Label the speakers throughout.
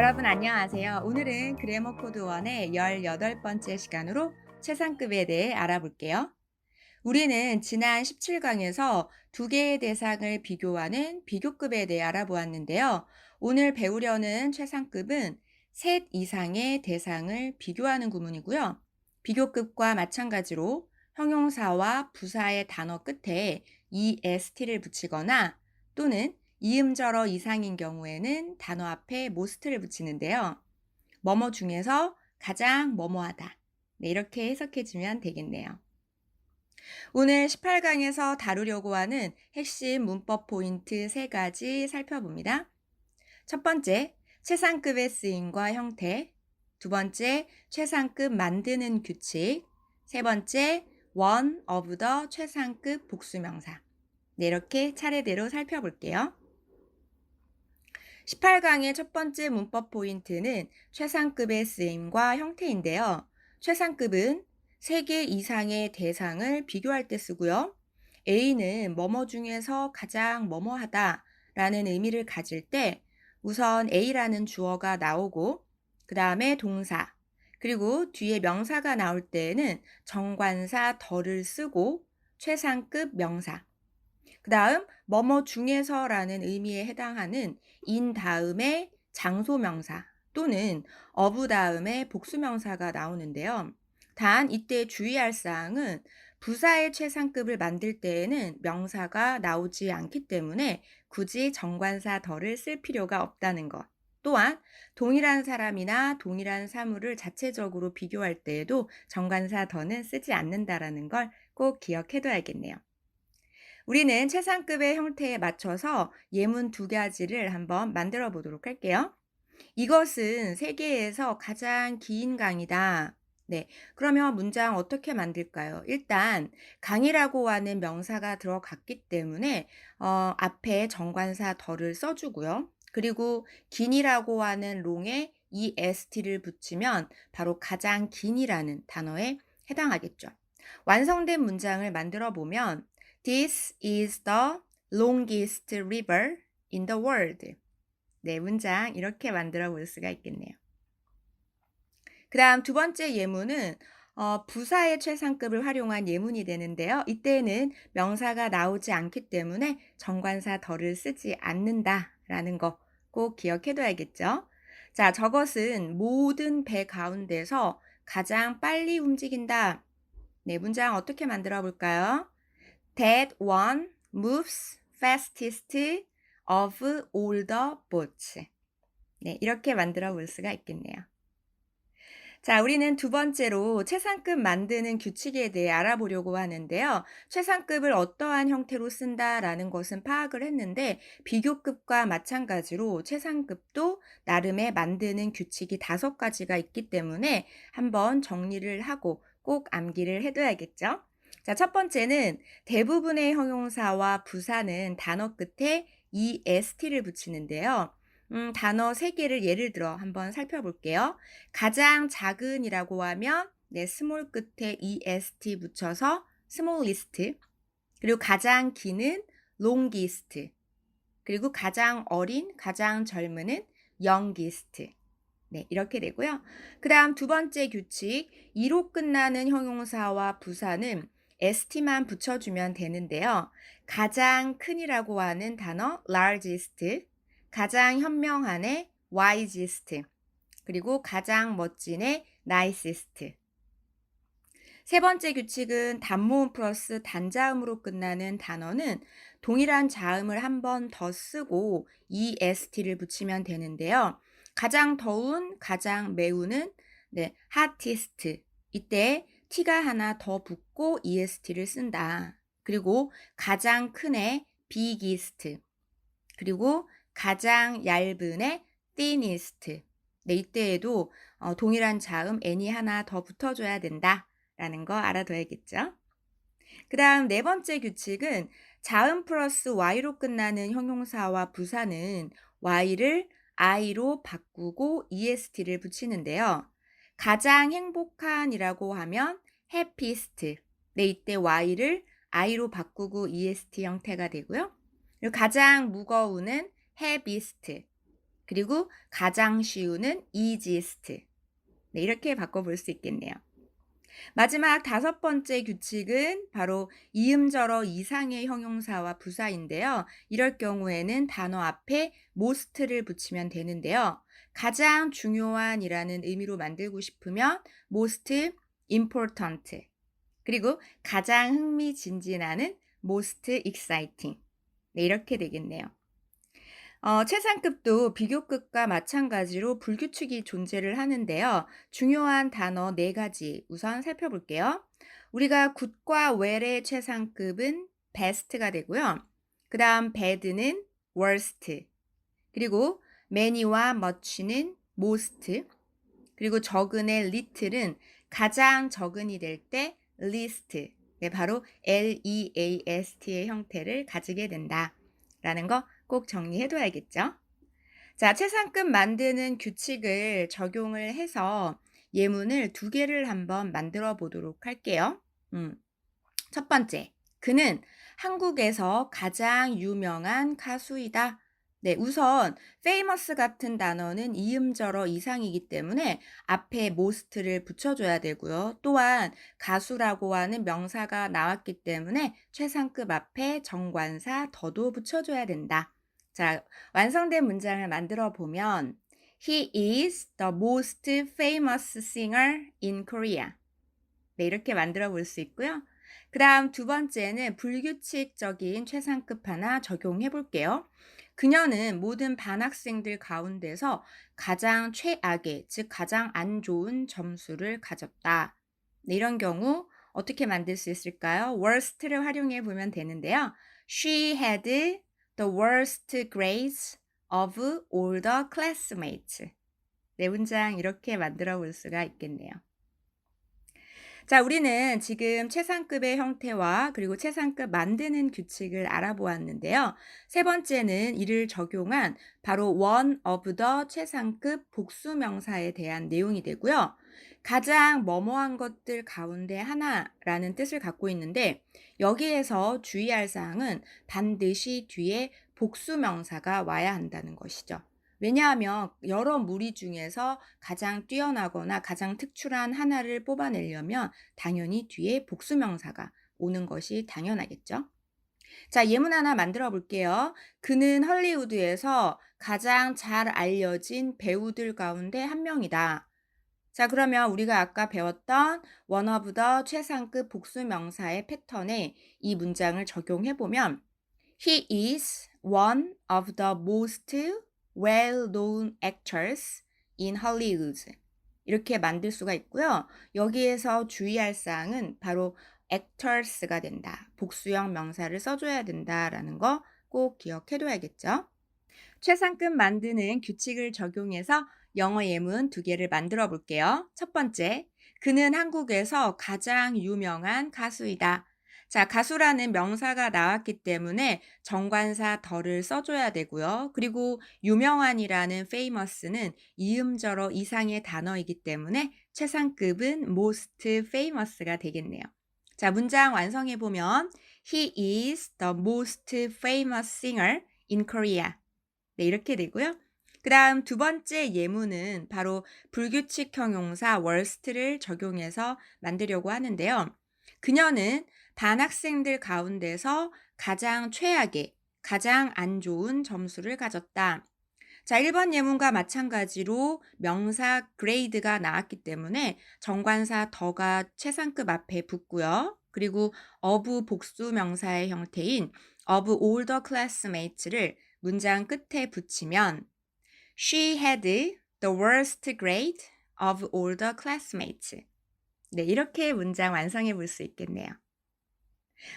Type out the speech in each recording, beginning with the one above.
Speaker 1: 여러분 안녕하세요. 오늘은 그래머 코드 1의 18번째 시간으로 최상급에 대해 알아볼게요. 우리는 지난 17강에서 두 개의 대상을 비교하는 비교급에 대해 알아보았는데요. 오늘 배우려는 최상급은 셋 이상의 대상을 비교하는 구문이고요. 비교급과 마찬가지로 형용사와 부사의 단어 끝에 est를 붙이거나 또는 이음절어 이상인 경우에는 단어 앞에 most를 붙이는데요. 뭐뭐 중에서 가장 뭐뭐하다. 네, 이렇게 해석해주면 되겠네요. 오늘 18강에서 다루려고 하는 핵심 문법 포인트 3가지 살펴봅니다. 첫 번째, 최상급의 쓰임과 형태. 두 번째, 최상급 만드는 규칙. 세 번째, one of the 최상급 복수명사. 네, 이렇게 차례대로 살펴볼게요. 18강의 첫 번째 문법 포인트는 최상급의 쓰임과 형태인데요. 최상급은 3개 이상의 대상을 비교할 때 쓰고요. A는 뭐뭐 중에서 가장 뭐뭐하다 라는 의미를 가질 때 우선 A라는 주어가 나오고 그 다음에 동사 그리고 뒤에 명사가 나올 때에는 정관사 더를 쓰고 최상급 명사 그 다음 뭐뭐 중에서라는 의미에 해당하는 in 다음에 장소명사 또는 of 다음에 복수명사가 나오는데요. 단 이때 주의할 사항은 부사의 최상급을 만들 때에는 명사가 나오지 않기 때문에 굳이 정관사 더를 쓸 필요가 없다는 것. 또한 동일한 사람이나 동일한 사물을 자체적으로 비교할 때에도 정관사 더는 쓰지 않는다라는 걸 꼭 기억해둬야겠네요. 우리는 최상급의 형태에 맞춰서 예문 2가지를 한번 만들어 보도록 할게요. 이것은 세계에서 가장 긴 강이다. 네, 그러면 문장 어떻게 만들까요? 일단 강이라고 하는 명사가 들어갔기 때문에 앞에 정관사 더를 써주고요. 그리고 긴이라고 하는 롱에 est를 붙이면 바로 가장 긴이라는 단어에 해당하겠죠. 완성된 문장을 만들어 보면 This is the longest river in the world. 네, 문장 이렇게 만들어 볼 수가 있겠네요. 그 다음 두 번째 예문은 부사의 최상급을 활용한 예문이 되는데요. 이때는 명사가 나오지 않기 때문에 정관사 더를 쓰지 않는다라는 거 꼭 기억해둬야겠죠. 자, 저것은 모든 배 가운데서 가장 빨리 움직인다. 네, 문장 어떻게 만들어 볼까요? That one moves fastest of all the boats. 네, 이렇게 만들어 볼 수가 있겠네요. 자, 우리는 두 번째로 최상급 만드는 규칙에 대해 알아보려고 하는데요. 최상급을 어떠한 형태로 쓴다라는 것은 파악을 했는데 비교급과 마찬가지로 최상급도 나름의 만드는 규칙이 5가지가 있기 때문에 한번 정리를 하고 꼭 암기를 해둬야겠죠. 자, 첫 번째는 대부분의 형용사와 부사는 단어 끝에 est를 붙이는데요. 단어 3개를 예를 들어 한번 살펴볼게요. 가장 작은이라고 하면 스몰 끝에 est 붙여서 smallest. 그리고 가장 긴은 longest. 그리고 가장 어린, 가장 젊은은 youngest. 네, 이렇게 되고요. 그 다음 두 번째 규칙, 이로 끝나는 형용사와 부사는 st만 붙여주면 되는데요. 가장 큰이라고 하는 단어 largest, 가장 현명한의 wisest, 그리고 가장 멋진의 nicest. 세 번째 규칙은 단모음 플러스 단자음으로 끝나는 단어는 동일한 자음을 한 번 더 쓰고 est를 붙이면 되는데요. 가장 더운, 가장 매우는 hottest. 이때 t가 하나 더 붙고 est를 쓴다. 그리고 가장 큰의 biggest. 그리고 가장 얇은의 thinnest. 네, 이때에도 동일한 자음 n이 하나 더 붙어줘야 된다라는 거 알아둬야겠죠. 그 다음 네 번째 규칙은 자음 플러스 y로 끝나는 형용사와 부사는 y를 i로 바꾸고 est를 붙이는데요. 가장 행복한이라고 하면 happiest. 네, 이때 y를 i로 바꾸고 est 형태가 되고요. 그리고 가장 무거운은 heaviest. 그리고 가장 쉬운은 easiest. 네, 이렇게 바꿔볼 수 있겠네요. 마지막 다섯 번째 규칙은 바로 이음절어 이상의 형용사와 부사인데요. 이럴 경우에는 단어 앞에 most를 붙이면 되는데요. 가장 중요한이라는 의미로 만들고 싶으면 most important, 그리고 가장 흥미진진하는 most exciting. 네, 이렇게 되겠네요. 최상급도 비교급과 마찬가지로 불규칙이 존재를 하는데요. 중요한 단어 네 가지 우선 살펴볼게요. 우리가 굿과 웰의 최상급은 best가 되고요. 그 다음 bad는 worst, 그리고 many와 much는 most, 그리고 적은의 little은 가장 적은이 될 때 least, 네, 바로 least의 형태를 가지게 된다라는 거 꼭 정리해 둬야겠죠. 자, 최상급 만드는 규칙을 적용을 해서 예문을 두 개를 한번 만들어 보도록 할게요. 첫 번째, 그는 한국에서 가장 유명한 가수이다. 네, 우선 famous 같은 단어는 이음절어 이상이기 때문에 앞에 most를 붙여줘야 되고요. 또한 가수라고 하는 명사가 나왔기 때문에 최상급 앞에 정관사 더도 붙여줘야 된다. 자, 완성된 문장을 만들어 보면 He is the most famous singer in Korea. 네, 이렇게 만들어 볼 수 있고요. 그 다음 두 번째는 불규칙적인 최상급 하나 적용해 볼게요. 그녀는 모든 반학생들 가운데서 가장 최악의, 즉 가장 안 좋은 점수를 가졌다. 네, 이런 경우 어떻게 만들 수 있을까요? worst를 활용해 보면 되는데요. She had the worst grades of all the classmates. 네, 문장 이렇게 만들어 볼 수가 있겠네요. 자, 우리는 지금 최상급의 형태와 그리고 최상급 만드는 규칙을 알아보았는데요. 세 번째는 이를 적용한 바로 one of the 최상급 복수명사에 대한 내용이 되고요. 가장 뭐뭐한 것들 가운데 하나라는 뜻을 갖고 있는데 여기에서 주의할 사항은 반드시 뒤에 복수명사가 와야 한다는 것이죠. 왜냐하면 여러 무리 중에서 가장 뛰어나거나 가장 특출한 하나를 뽑아내려면 당연히 뒤에 복수명사가 오는 것이 당연하겠죠. 자, 예문 하나 만들어 볼게요. 그는 헐리우드에서 가장 잘 알려진 배우들 가운데 한 명이다. 자, 그러면 우리가 아까 배웠던 one of the 최상급 복수명사의 패턴에 이 문장을 적용해 보면 He is one of the most well-known actors in Hollywood. 이렇게 만들 수가 있고요. 여기에서 주의할 사항은 바로 actors가 된다. 복수형 명사를 써줘야 된다라는 거 꼭 기억해 둬야겠죠. 최상급 만드는 규칙을 적용해서 영어 예문 두 개를 만들어 볼게요. 첫 번째, 그는 한국에서 가장 유명한 가수이다. 자, 가수라는 명사가 나왔기 때문에 정관사 더를 써줘야 되고요. 그리고 유명한이라는 famous는 이음절어 이상의 단어이기 때문에 최상급은 most famous가 되겠네요. 자, 문장 완성해 보면 He is the most famous singer in Korea. 네, 이렇게 되고요. 그 다음 두 번째 예문은 바로 불규칙 형용사 worst를 적용해서 만들려고 하는데요. 그녀는 반학생들 가운데서 가장 최악의, 가장 안 좋은 점수를 가졌다. 자, 1번 예문과 마찬가지로 명사 grade가 나왔기 때문에 정관사 더가 최상급 앞에 붙고요. 그리고 of 복수 명사의 형태인 of all the classmates를 문장 끝에 붙이면 She had the worst grade of all the classmates. 네, 이렇게 문장 완성해 볼 수 있겠네요.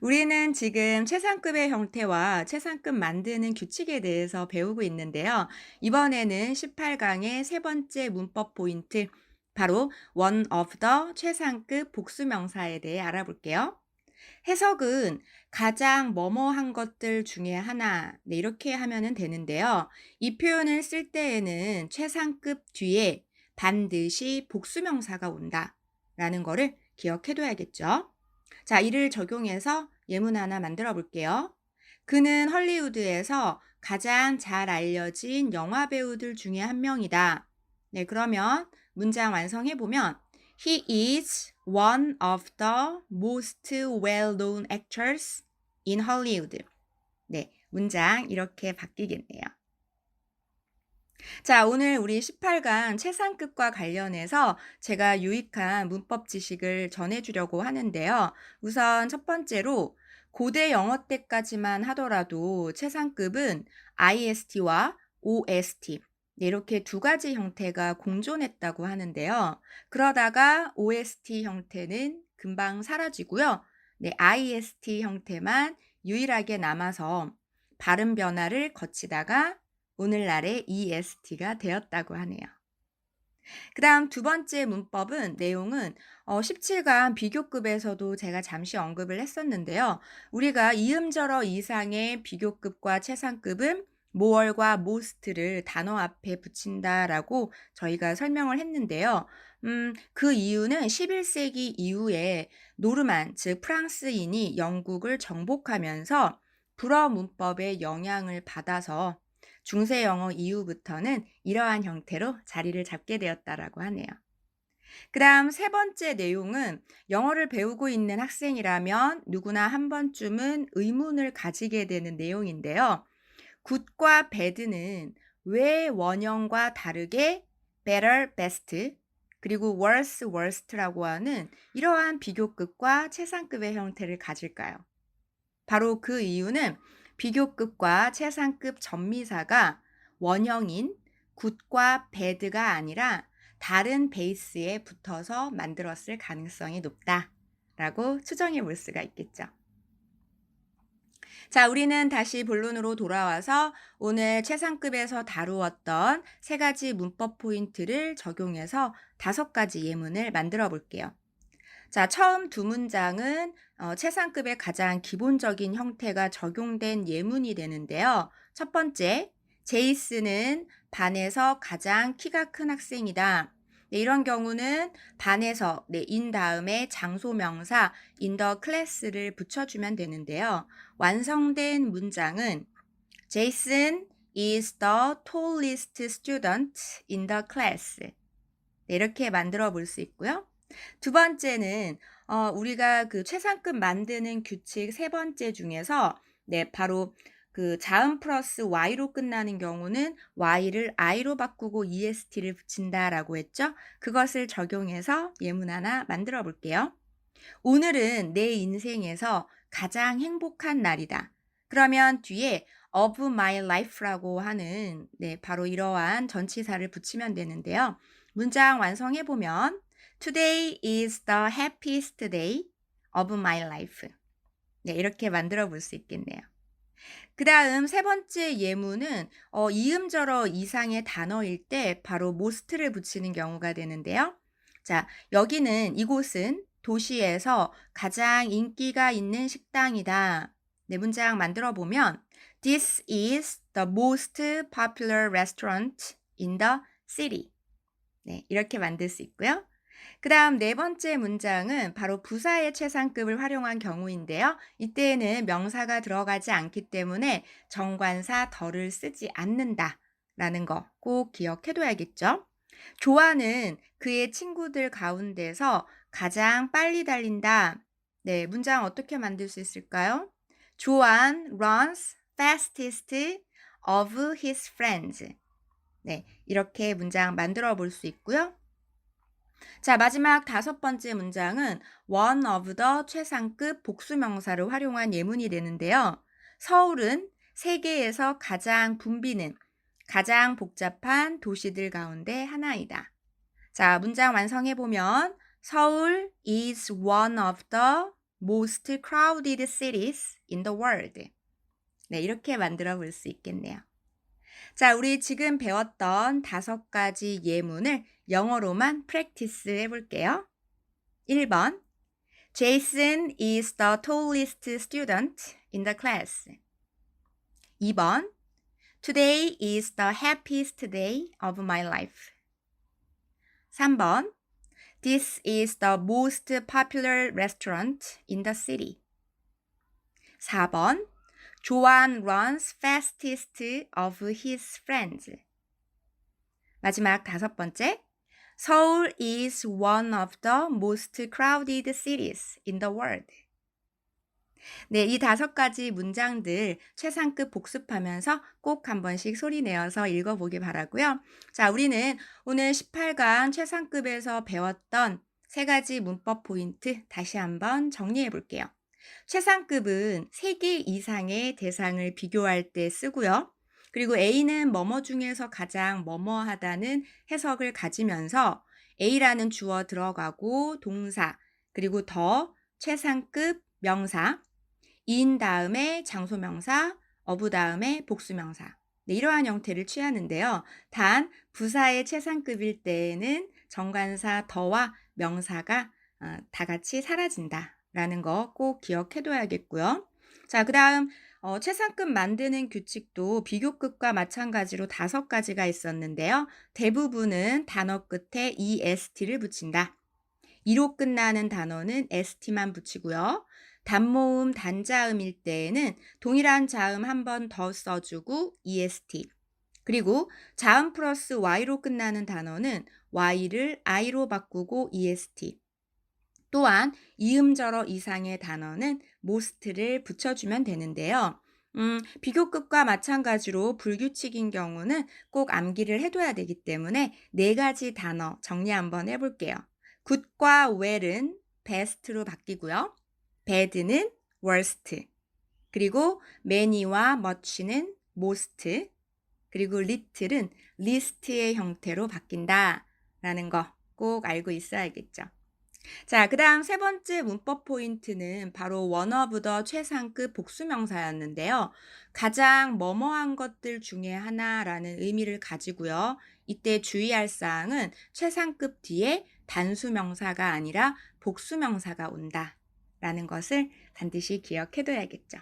Speaker 1: 우리는 지금 최상급의 형태와 최상급 만드는 규칙에 대해서 배우고 있는데요. 이번에는 18강의 세 번째 문법 포인트, 바로 one of the 최상급 복수명사에 대해 알아볼게요. 해석은 가장 뭐뭐한 것들 중에 하나, 네, 이렇게 하면 되는데요. 이 표현을 쓸 때에는 최상급 뒤에 반드시 복수명사가 온다라는 거를 기억해 둬야겠죠. 자, 이를 적용해서 예문 하나 만들어 볼게요. 그는 헐리우드에서 가장 잘 알려진 영화 배우들 중에 한 명이다. 네, 그러면 문장 완성해 보면 He is one of the most well-known actors in Hollywood. 네, 문장 이렇게 바뀌겠네요. 자, 오늘 우리 18강 최상급과 관련해서 제가 유익한 문법 지식을 전해주려고 하는데요. 우선 첫 번째로 고대 영어 때까지만 하더라도 최상급은 IST와 OST 네, 이렇게 두 가지 형태가 공존했다고 하는데요. 그러다가 OST 형태는 금방 사라지고요. 네, IST 형태만 유일하게 남아서 발음 변화를 거치다가 오늘날의 EST가 되었다고 하네요. 그 다음 두 번째 문법은 내용은 17강 비교급에서도 제가 잠시 언급을 했었는데요. 우리가 이음절어 이상의 비교급과 최상급은 more과 most를 단어 앞에 붙인다라고 저희가 설명을 했는데요. 그 이유는 11세기 이후에 노르만, 즉 프랑스인이 영국을 정복하면서 불어 문법의 영향을 받아서 중세 영어 이후부터는 이러한 형태로 자리를 잡게 되었다라고 하네요. 그 다음 세 번째 내용은 영어를 배우고 있는 학생이라면 누구나 한 번쯤은 의문을 가지게 되는 내용인데요. 굿과 bad는 왜 원형과 다르게 better, best, 그리고 worse, worst라고 하는 이러한 비교급과 최상급의 형태를 가질까요? 바로 그 이유는 비교급과 최상급 전미사가 원형인 굿과 bad가 아니라 다른 베이스에 붙어서 만들었을 가능성이 높다라고 추정해 볼 수가 있겠죠. 자, 우리는 다시 본론으로 돌아와서 오늘 최상급에서 다루었던 세 가지 문법 포인트를 적용해서 5가지 예문을 만들어 볼게요. 자, 처음 두 문장은 최상급의 가장 기본적인 형태가 적용된 예문이 되는데요. 첫 번째, 제이슨은 반에서 가장 키가 큰 학생이다. 네, 이런 경우는 반에서 in 다음에 장소 명사 in the class를 붙여주면 되는데요. 완성된 문장은 Jason is the tallest student in the class. 네, 이렇게 만들어 볼 수 있고요. 두 번째는 우리가 그 최상급 만드는 규칙 세 번째 중에서 네, 바로 그 자음 플러스 y로 끝나는 경우는 y를 i로 바꾸고 est를 붙인다라고 했죠. 그것을 적용해서 예문 하나 만들어 볼게요. 오늘은 내 인생에서 가장 행복한 날이다. 그러면 뒤에 of my life라고 하는 네, 바로 이러한 전치사를 붙이면 되는데요. 문장 완성해 보면 Today is the happiest day of my life. 네, 이렇게 만들어 볼 수 있겠네요. 그 다음 세 번째 예문은 이음절어 이상의 단어일 때 바로 most를 붙이는 경우가 되는데요. 자, 여기는 이곳은 도시에서 가장 인기가 있는 식당이다. 네, 문장 만들어 보면 This is the most popular restaurant in the city. 네, 이렇게 만들 수 있고요. 그 다음 네 번째 문장은 바로 부사의 최상급을 활용한 경우인데요. 이때에는 명사가 들어가지 않기 때문에 정관사 덜을 쓰지 않는다라는 거 꼭 기억해둬야겠죠. 조아는 그의 친구들 가운데서 가장 빨리 달린다. 네, 문장 어떻게 만들 수 있을까요? 조안 runs fastest of his friends. 네, 이렇게 문장 만들어 볼 수 있고요. 자, 마지막 5번째 문장은 one of the 최상급 복수명사를 활용한 예문이 되는데요. 서울은 세계에서 가장 붐비는 가장 복잡한 도시들 가운데 하나이다. 자, 문장 완성해 보면 서울 is one of the most crowded cities in the world. 네, 이렇게 만들어 볼 수 있겠네요. 자, 우리 지금 배웠던 5가지 예문을 영어로만 프랙티스 해볼게요. 1번, Jason is the tallest student in the class. 2번, Today is the happiest day of my life. 3번, This is the most popular restaurant in the city. 4번, Joan runs fastest of his friends. 마지막 다섯 번째. 서울 is one of the most crowded cities in the world. 네, 이 다섯 가지 문장들 최상급 복습하면서 꼭 한 번씩 소리 내어서 읽어보기 바라고요. 자, 우리는 오늘 18강 최상급에서 배웠던 세 가지 문법 포인트 다시 한번 정리해 볼게요. 최상급은 3개 이상의 대상을 비교할 때 쓰고요. 그리고 A는 뭐뭐 중에서 가장 뭐뭐하다는 해석을 가지면서 A라는 주어 들어가고 동사, 그리고 더, 최상급, 명사, 인 다음에 장소명사, 어부 다음에 복수명사. 네, 이러한 형태를 취하는데요. 단 부사의 최상급일 때에는 정관사 더와 명사가 다 같이 사라진다라는 거 꼭 기억해둬야겠고요. 자, 그다음 최상급 만드는 규칙도 비교급과 마찬가지로 5가지가 있었는데요. 대부분은 단어 끝에 est를 붙인다. 이로 끝나는 단어는 st만 붙이고요. 단모음, 단자음일 때에는 동일한 자음 한 번 더 써주고 est. 그리고 자음 플러스 y로 끝나는 단어는 y를 i로 바꾸고 est. 또한 이음절어 이상의 단어는 most를 붙여주면 되는데요. 비교급과 마찬가지로 불규칙인 경우는 꼭 암기를 해둬야 되기 때문에 4가지 단어 정리 한번 해볼게요. good과 well은 best로 바뀌고요. bad는 worst, 그리고 many와 much는 most, 그리고 little은 least의 형태로 바뀐다라는 거 꼭 알고 있어야겠죠. 자, 그 다음 세 번째 문법 포인트는 바로 one of the 최상급 복수명사였는데요. 가장 뭐뭐한 것들 중에 하나라는 의미를 가지고요. 이때 주의할 사항은 최상급 뒤에 단수명사가 아니라 복수명사가 온다라는 것을 반드시 기억해둬야겠죠.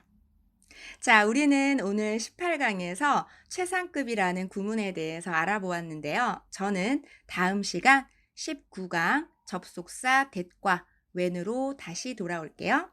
Speaker 1: 자, 우리는 오늘 18강에서 최상급이라는 구문에 대해서 알아보았는데요. 저는 다음 시간 19강 접속사 that과 when으로 다시 돌아올게요.